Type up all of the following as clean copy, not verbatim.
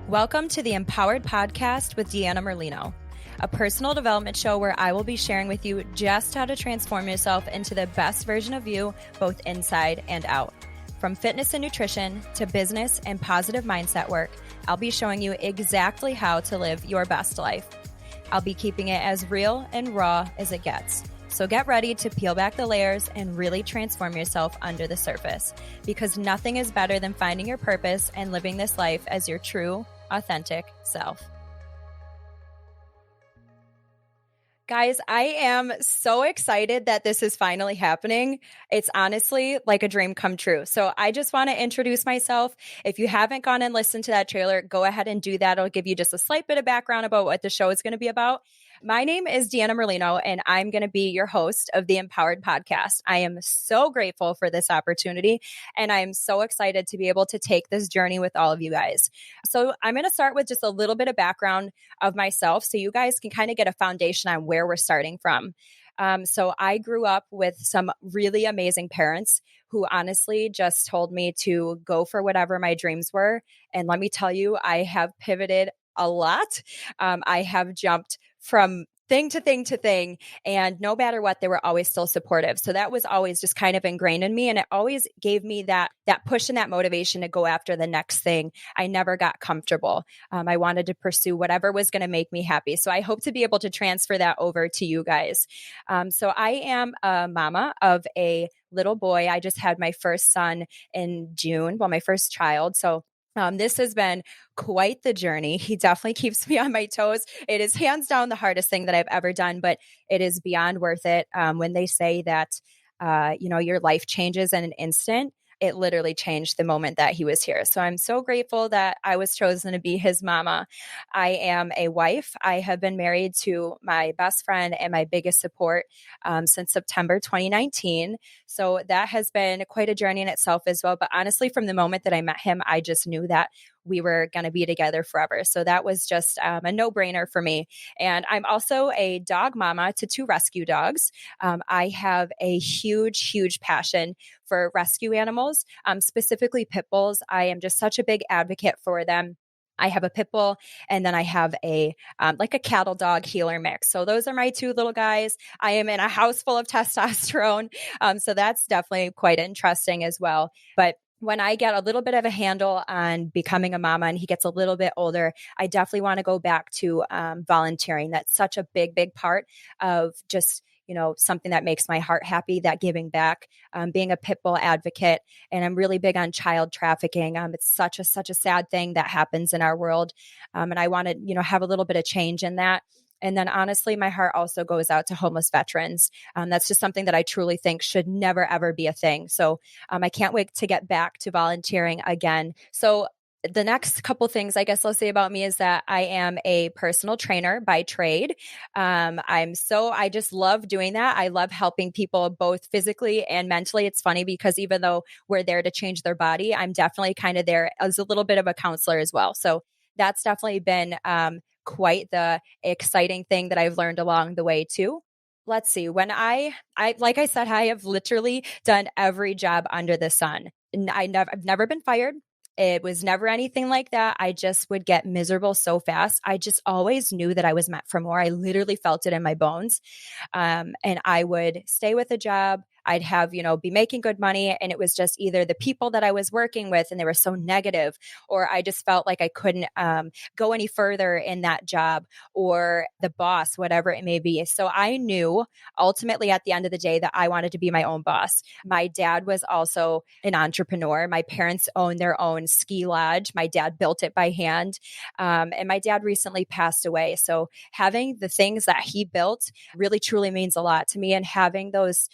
Welcome to the Empowered Podcast with Deanna Merlino, a personal development show where I will be sharing with you just how to transform yourself into the best version of you, both inside and out. From fitness and nutrition to business and positive mindset work, I'll be showing you exactly how to live your best life. I'll be keeping it as real and raw as it gets. So get ready to peel back the layers and really transform yourself under the surface, because nothing is better than finding your purpose and living this life as your true, authentic self. Guys, I am so excited that this is finally happening. It's honestly like a dream come true. So I just want to introduce myself. If you haven't gone and listened to that trailer, go ahead and do that. It'll give you just a slight bit of background about what the show is going to be about. My name is Deanna Merlino, and I'm going to be your host of the Empowered Podcast. I am so grateful for this opportunity, and I'm so excited to be able to take this journey with all of you guys. So I'm going to start with just a little bit of background of myself so you guys can kind of get a foundation on where we're starting from. So I grew up with some really amazing parents who honestly just told me to go for whatever my dreams were. And let me tell you, I have pivoted a lot. I have jumped from thing to thing to thing. And no matter what, they were always still supportive. So that was always just kind of ingrained in me. And it always gave me that push and that motivation to go after the next thing. I never got comfortable. I wanted to pursue whatever was going to make me happy. So I hope to be able to transfer that over to you guys. So I am a mama of a little boy. I just had my first son in June. Well, my first child. So this has been quite the journey. He definitely keeps me on my toes. It is hands down the hardest thing that I've ever done, but it is beyond worth it. When they say that, your life changes in an instant, it literally changed the moment that he was here. So I'm so grateful that I was chosen to be his mama. I am a wife. I have been married to my best friend and my biggest support since September 2019. So that has been quite a journey in itself as well. But honestly, from the moment that I met him, I just knew that we were going to be together forever. So that was just a no-brainer for me. And I'm also a dog mama to 2 rescue dogs. I have a huge, huge passion for rescue animals, specifically pit bulls. I am just such a big advocate for them. I have a pit bull, and then I have a cattle dog healer mix. So those are my 2 little guys. I am in a house full of testosterone. So that's definitely quite interesting as well. But when I get a little bit of a handle on becoming a mama and he gets a little bit older, I definitely want to go back to volunteering. That's such a big, big part of just something that makes my heart happy, that giving back, being a pit bull advocate. And I'm really big on child trafficking. It's such a sad thing that happens in our world. And I want to, have a little bit of change in that. And then honestly, my heart also goes out to homeless veterans. That's just something that I truly think should never, ever be a thing. So I can't wait to get back to volunteering again. So the next couple things I guess I'll say about me is that I am a personal trainer by trade. I just love doing that. I love helping people both physically and mentally. It's funny because even though we're there to change their body, I'm definitely kind of there as a little bit of a counselor as well. So that's definitely been quite the exciting thing that I've learned along the way too. Let's see. When I like I said, I have literally done every job under the sun. I've never been fired. It was never anything like that. I just would get miserable so fast. I just always knew that I was meant for more. I literally felt it in my bones. And I would stay with a job. I'd have, be making good money. And it was just either the people that I was working with and they were so negative, or I just felt like I couldn't go any further in that job, or the boss, whatever it may be. So I knew ultimately at the end of the day that I wanted to be my own boss. My dad was also an entrepreneur. My parents owned their own ski lodge. My dad built it by hand. And my dad recently passed away. So having the things that he built really truly means a lot to me. And having those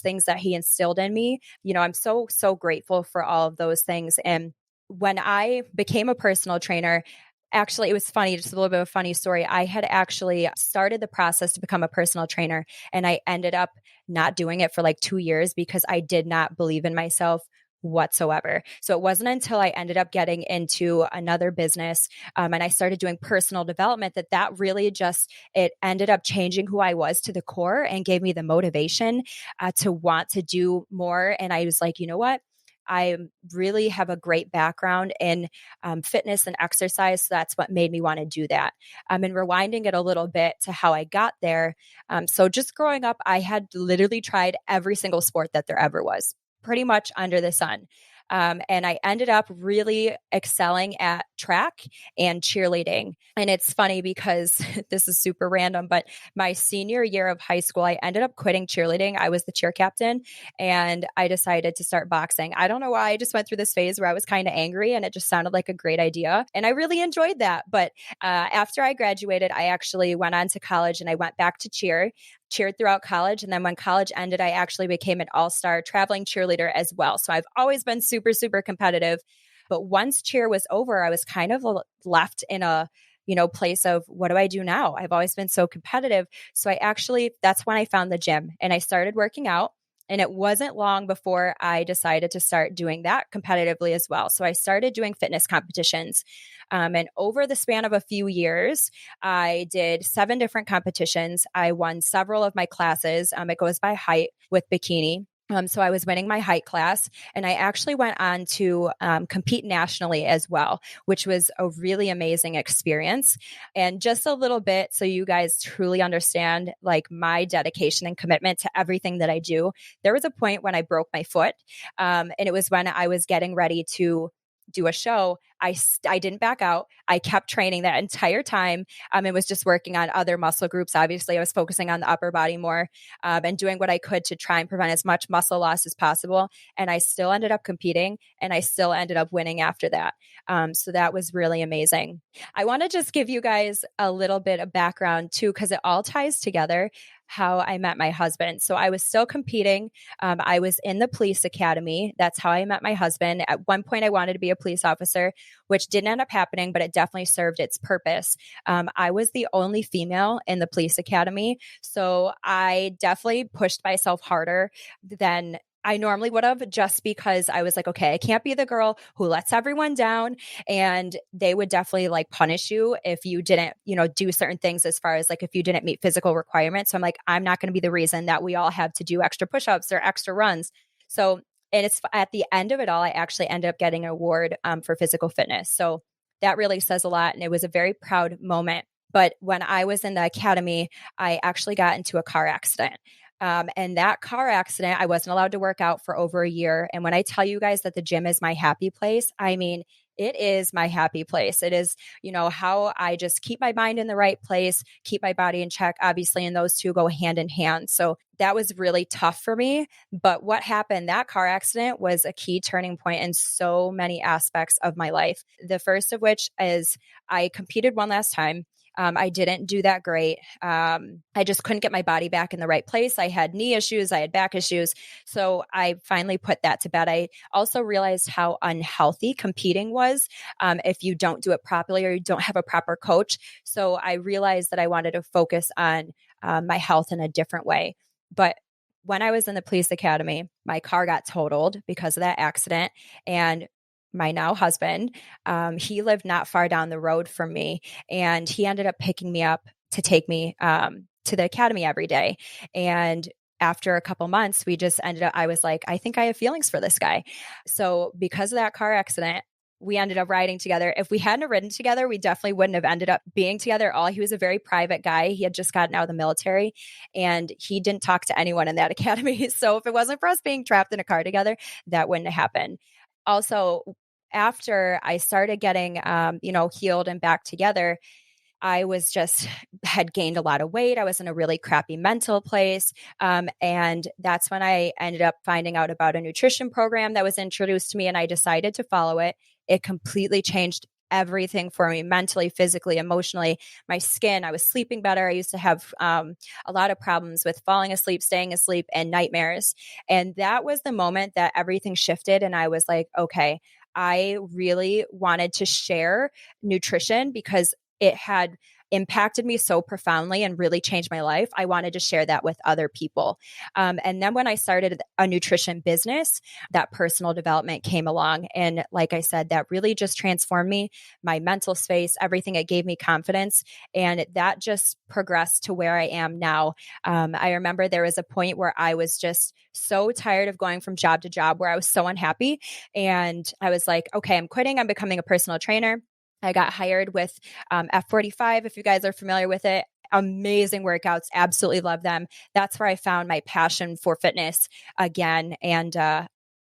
things that he instilled in me, I'm so, so grateful for all of those things. And when I became a personal trainer, actually, it was funny, just a little bit of a funny story. I had actually started the process to become a personal trainer, and I ended up not doing it for like 2 years because I did not believe in myself whatsoever. So it wasn't until I ended up getting into another business and I started doing personal development that really it ended up changing who I was to the core and gave me the motivation to want to do more. And I was like, you know what? I really have a great background in fitness and exercise. So that's what made me want to do that. And rewinding it a little bit to how I got there. So just growing up, I had literally tried every single sport that there ever was, pretty much under the sun. And I ended up really excelling at track and cheerleading. And it's funny because this is super random, but my senior year of high school, I ended up quitting cheerleading. I was the cheer captain and I decided to start boxing. I don't know why. I just went through this phase where I was kind of angry and it just sounded like a great idea. And I really enjoyed that. But after I graduated, I actually went on to college and I went back to cheered throughout college. And then when college ended, I actually became an all-star traveling cheerleader as well. So I've always been super, super competitive. But once cheer was over, I was kind of left in a place of what do I do now? I've always been so competitive. So that's when I found the gym and I started working out. And it wasn't long before I decided to start doing that competitively as well. So I started doing fitness competitions. And over the span of a few years, I did 7 different competitions. I won several of my classes. It goes by height with bikini. So I was winning my height class and I actually went on to compete nationally as well, which was a really amazing experience. And just a little bit so you guys truly understand like my dedication and commitment to everything that I do. There was a point when I broke my foot and it was when I was getting ready to do a show. I didn't back out. I kept training that entire time. It was just working on other muscle groups. Obviously, I was focusing on the upper body more and doing what I could to try and prevent as much muscle loss as possible. And I still ended up competing and I still ended up winning after that. So that was really amazing. I want to just give you guys a little bit of background too, because it all ties together how I met my husband. So I was still competing. I was in the police academy. That's how I met my husband. At one point, I wanted to be a police officer, which didn't end up happening, but it definitely served its purpose. I was the only female in the police academy. So I definitely pushed myself harder than I normally would have, just because I was like, okay, I can't be the girl who lets everyone down. And they would definitely like punish you if you didn't, do certain things as far as like if you didn't meet physical requirements. So I'm like, I'm not going to be the reason that we all have to do extra push-ups or extra runs. So, and it's at the end of it all, I actually ended up getting an award for physical fitness. So that really says a lot. And it was a very proud moment. But when I was in the academy, I actually got into a car accident. And that car accident, I wasn't allowed to work out for over a year. And when I tell you guys that the gym is my happy place, I mean, it is my happy place. It is, how I just keep my mind in the right place, keep my body in check, obviously, and those two go hand in hand. So that was really tough for me. But what happened, that car accident was a key turning point in so many aspects of my life. The first of which is I competed one last time. I didn't do that great. I just couldn't get my body back in the right place. I had knee issues. I had back issues. So I finally put that to bed. I also realized how unhealthy competing was if you don't do it properly or you don't have a proper coach. So I realized that I wanted to focus on my health in a different way. But when I was in the police academy, my car got totaled because of that accident. And my now husband, he lived not far down the road from me, and he ended up picking me up to take me to the academy every day. And after a couple months, we just ended up, I was like, I think I have feelings for this guy. So because of that car accident, we ended up riding together. If we hadn't ridden together, we definitely wouldn't have ended up being together at all. He was a very private guy. He had just gotten out of the military and he didn't talk to anyone in that academy. So if it wasn't for us being trapped in a car together, that wouldn't have happened. Also, after I started getting, healed and back together, I was just had gained a lot of weight. I was in a really crappy mental place. And that's when I ended up finding out about a nutrition program that was introduced to me, and I decided to follow it. It completely changed everything for me, mentally, physically, emotionally. My skin, I was sleeping better. I used to have a lot of problems with falling asleep, staying asleep, and nightmares. And that was the moment that everything shifted. And I was like, okay, I really wanted to share nutrition because it had impacted me so profoundly and really changed my life. I wanted to share that with other people. And then when I started a nutrition business, that personal development came along. And like I said, that really just transformed me, my mental space, everything. It gave me confidence. And that just progressed to where I am now. I remember there was a point where I was just so tired of going from job to job where I was so unhappy. And I was like, okay, I'm quitting. I'm becoming a personal trainer. I got hired with F45, if you guys are familiar with it. Amazing workouts. Absolutely love them. That's where I found my passion for fitness again. And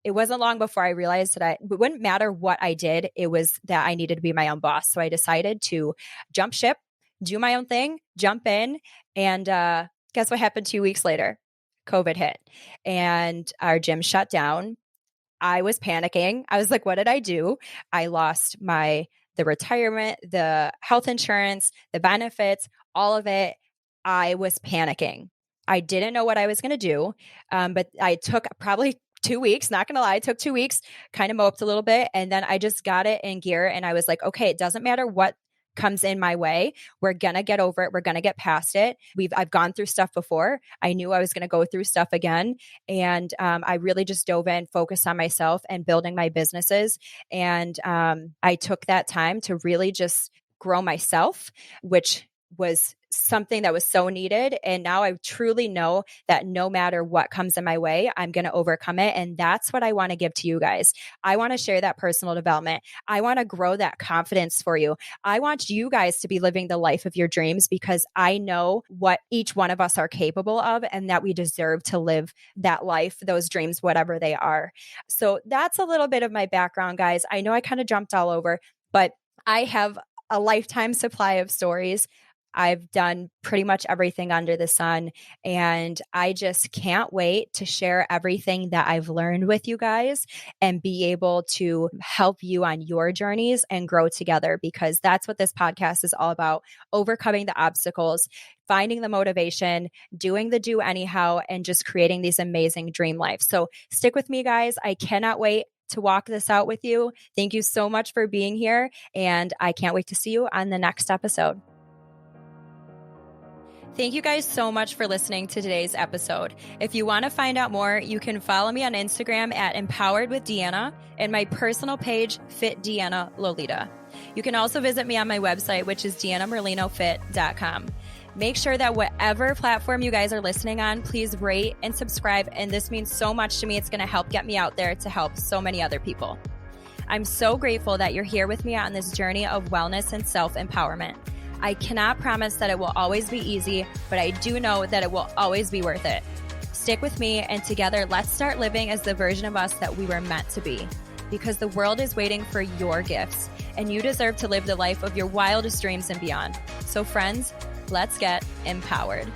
it wasn't long before I realized that it wouldn't matter what I did. It was that I needed to be my own boss. So I decided to jump ship, do my own thing, jump in. And guess what happened 2 weeks later? COVID hit and our gym shut down. I was panicking. I was like, what did I do? I lost the retirement, the health insurance, the benefits, all of it. I was panicking. I didn't know what I was going to do. But I took probably 2 weeks, not going to lie, I took 2 weeks, kind of moped a little bit. And then I just got it in gear. And I was like, okay, it doesn't matter what comes in my way. We're going to get over it. We're going to get past it. I've gone through stuff before. I knew I was going to go through stuff again. And I really just dove in, focused on myself and building my businesses. And I took that time to really just grow myself, which was something that was so needed. And now I truly know that no matter what comes in my way, I'm going to overcome it. And that's what I want to give to you guys. I want to share that personal development. I want to grow that confidence for you. I want you guys to be living the life of your dreams because I know what each one of us are capable of and that we deserve to live that life, those dreams, whatever they are. So that's a little bit of my background, guys. I know I kind of jumped all over, but I have a lifetime supply of stories. I've done pretty much everything under the sun, and I just can't wait to share everything that I've learned with you guys and be able to help you on your journeys and grow together, because that's what this podcast is all about: overcoming the obstacles, finding the motivation, doing the do anyhow, and just creating these amazing dream lives. So stick with me, guys. I cannot wait to walk this out with you. Thank you so much for being here, and I can't wait to see you on the next episode. Thank you guys so much for listening to today's episode. If you want to find out more, you can follow me on Instagram at Empowered with Deanna and my personal page, Fit Deanna Lolita. You can also visit me on my website, which is deannamerlinofit.com. Make sure that whatever platform you guys are listening on, please rate and subscribe. And this means so much to me. It's going to help get me out there to help so many other people. I'm so grateful that you're here with me on this journey of wellness and self-empowerment. I cannot promise that it will always be easy, but I do know that it will always be worth it. Stick with me, and together, let's start living as the version of us that we were meant to be. Because the world is waiting for your gifts, and you deserve to live the life of your wildest dreams and beyond. So friends, let's get empowered.